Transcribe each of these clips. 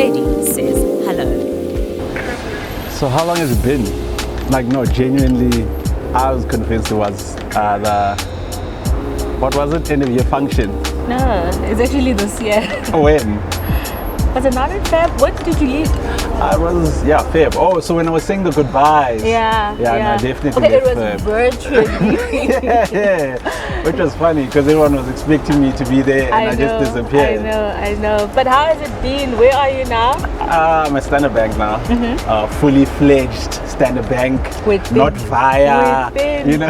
Dinaledi says hello. So how long has it been? Like, no, genuinely, I was convinced it was what was it, end of year function? No, it's actually this year. When? Was it not in Feb? When did you leave? I was, Feb. Oh, so when I was saying the goodbyes. Yeah. No, definitely. Okay, it was Feb. virtually. yeah. Which was funny because everyone was expecting me to be there and I just disappeared. I know. But how has it been? Where are you now? I'm a Standard Bank now. Fully fledged Standard Bank. Not via, you know.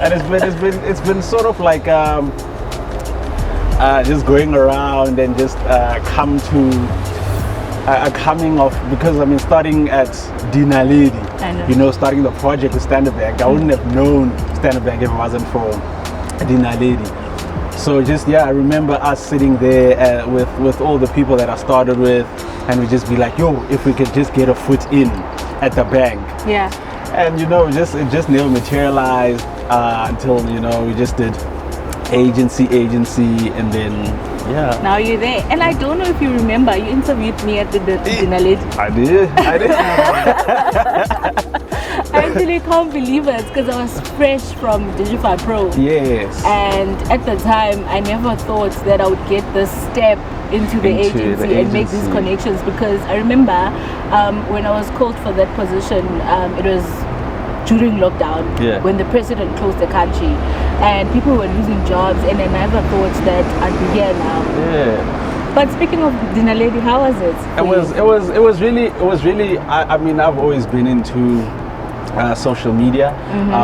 And it's been sort of like just going around and just coming off, because I mean, starting at Dinaledi, starting the project with Standard Bank, I wouldn't have known Standard Bank if it wasn't for Dinaledi. So just, I remember us sitting there with all the people that I started with, and we just be like, yo, if we could just get a foot in at the bank. Yeah. And it just never materialized until, we just did agency, and then now you're there. And I don't know if you remember, you interviewed me at the Dinaledi. I did. I actually can't believe it because I was fresh from Digify Pro. Yes. And at the time, I never thought that I would get this step into the agency and make these connections, because I remember when I was called for that position, it was during lockdown, when the president closed the country and people were losing jobs, and I never thought that I'd be here now. Yeah. But speaking of Dinaledi, how was it? It was really. I mean, I've always been into social media,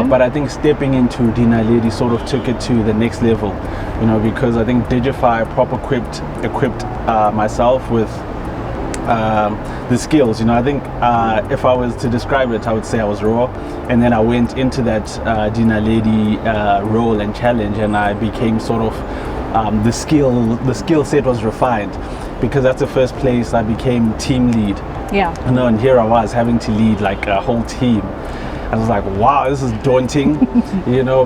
but I think stepping into Dinaledi sort of took it to the next level, because I think Digify equipped myself with the skills. I think if I was to describe it, I would say I was raw, and then I went into that Dinaledi role and challenge, and I became sort of the skill set was refined, because that's the first place I became team lead. And here I was having to lead like a whole team. I was like, wow, this is daunting,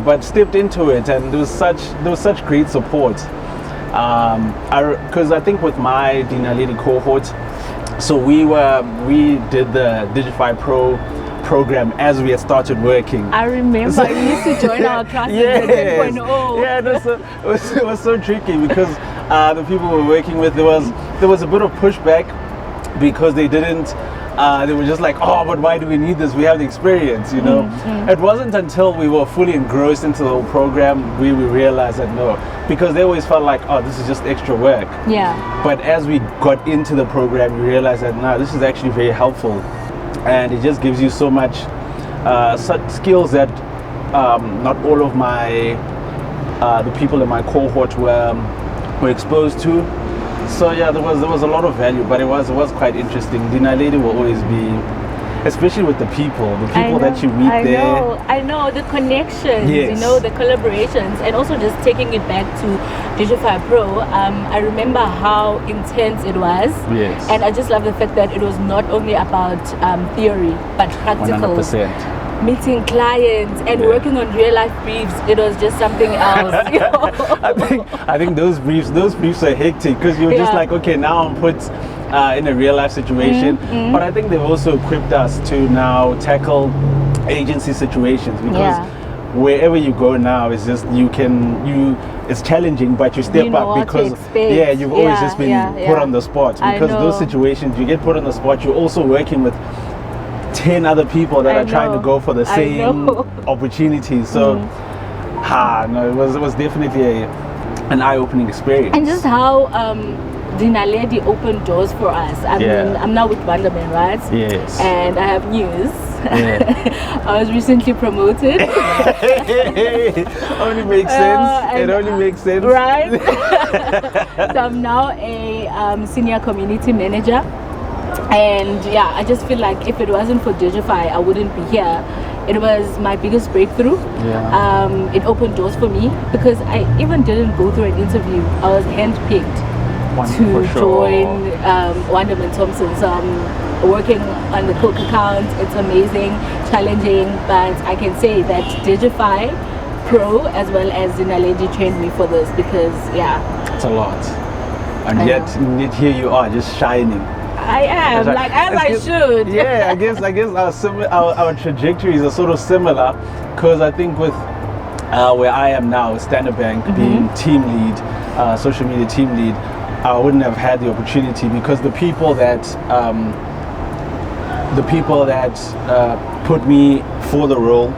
but stepped into it, and there was such great support. Because I think with my Dinaledi cohort, so we did the Digify Pro program as we had started working. I remember you used to join our classes at 10.0. Yeah, it was so tricky, because the people we were working with, there was a bit of pushback, because they didn't. They were just like, oh, but why do we need this? We have the experience, It wasn't until we were fully engrossed into the whole program we realized that no, because they always felt like, oh, this is just extra work. Yeah. But as we got into the program, we realized that no, this is actually very helpful, and it just gives you so much such skills that not all of my the people in my cohort were exposed to. So there was a lot of value, but it was quite interesting. Dinaledi will always be, especially with the people that you meet there. I know the connections, the collaborations, and also just taking it back to Digify Pro. I remember how intense it was, and I just love the fact that it was not only about theory but practical. 100%. Meeting clients and working on real life briefs, it was just something else. I think those briefs are hectic, because you're just like, okay, now I'm put in a real life situation. But I think they've also equipped us to now tackle agency situations, because wherever you go now, it's just it's challenging, but you step up, because you've always just been put on the spot, because those situations you get put on the spot, you're also working with 10 other people that are trying to go for the same opportunities. So it was definitely an eye-opening experience. And just how Dinaledi opened doors for us. I mean, I'm now with Wonderman, right? Yes. And I have news. I was recently promoted. Only makes sense. It only makes sense. Right? So I'm now a senior community manager. And I just feel like if it wasn't for Digify, I wouldn't be here. It was my biggest breakthrough. It opened doors for me, because I even didn't go through an interview. I was handpicked to join Wonderman Thompson. So I'm working on the Coke account. It's amazing, challenging, but I can say that Digify Pro as well as Dinaledi trained me for this, because it's a lot. and I yet here you are, just shining. I am, like, as I should. Yeah, I guess our trajectories are sort of similar, because I think with where I am now, Standard Bank, being team lead, social media team lead, I wouldn't have had the opportunity, because the people that put me for the role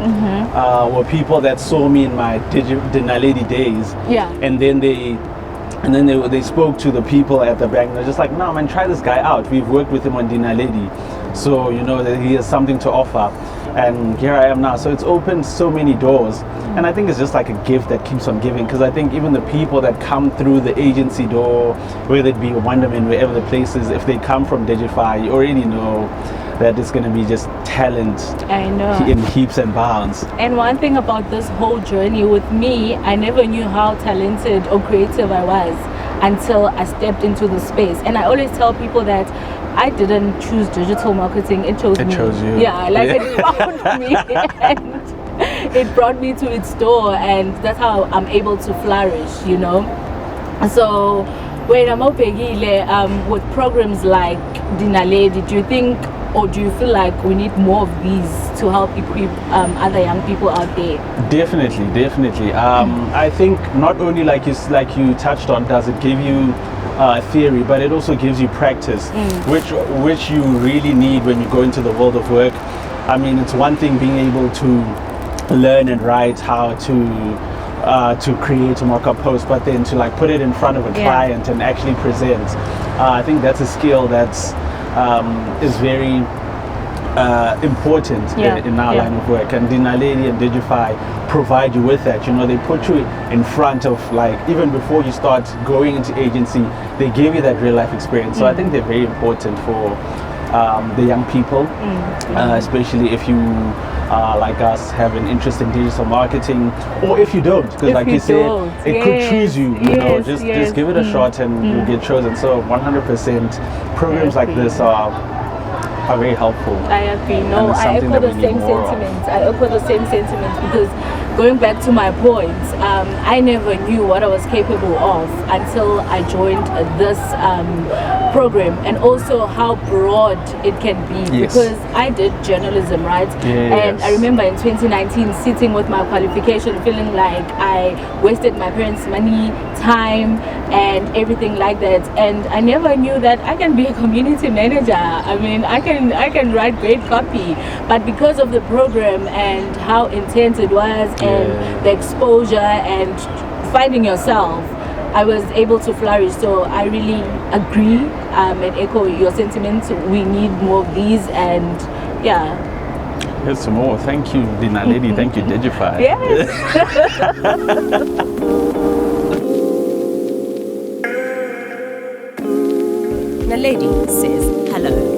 were people that saw me in my Dinaledi days, and then they spoke to the people at the bank, and they're just like, no man, try this guy out, we've worked with him on Dinaledi, so you know that he has something to offer. And here I am now. So it's opened so many doors, and I think it's just like a gift that keeps on giving, because I think even the people that come through the agency door, whether it be Wonderman, wherever the place is, if they come from Digify, you already know that it's going to be just talent. I know. In heaps and bounds. And one thing about this whole journey with me, I never knew how talented or creative I was until I stepped into the space. And I always tell people that I didn't choose digital marketing, it chose me. It chose you. Yeah, like it found me and it brought me to its door, and that's how I'm able to flourish, you know. So when I'm with programs like Dinaledi, do you think, or do you feel like we need more of these to help equip other young people out there? Definitely. I think not only like you touched on, does it give you theory, but it also gives you practice, which you really need when you go into the world of work. I mean, it's one thing being able to learn and write how to create a mock-up post, but then to like put it in front of a client and actually present. I think that's a skill that's is very important in our line of work, and Dinaledi and Digify provide you with that. You know, they put you in front of, like, even before you start going into agency, they give you that real life experience. So I think they're very important for the young people, especially if you like us, have an interest in digital marketing, or if you don't, because like you said, it could choose you, you know, just give it a shot and you'll get chosen. So 100% programs like this are very helpful. I agree. No, I echo the same sentiments. I echo the same sentiments, because going back to my point, I never knew what I was capable of until I joined this program, and also how broad it can be, because I did journalism, right? And I remember in 2019 sitting with my qualification feeling like I wasted my parents' money, time, and everything like that, and I never knew that I can be a community manager. I mean, I can write great copy, but because of the program and how intense it was, and the exposure and finding yourself, I was able to flourish. So I really agree and echo your sentiments. We need more of these, and here's some more. Thank you, Dinaledi. Thank you, Digify. Yes. Naledi says hello.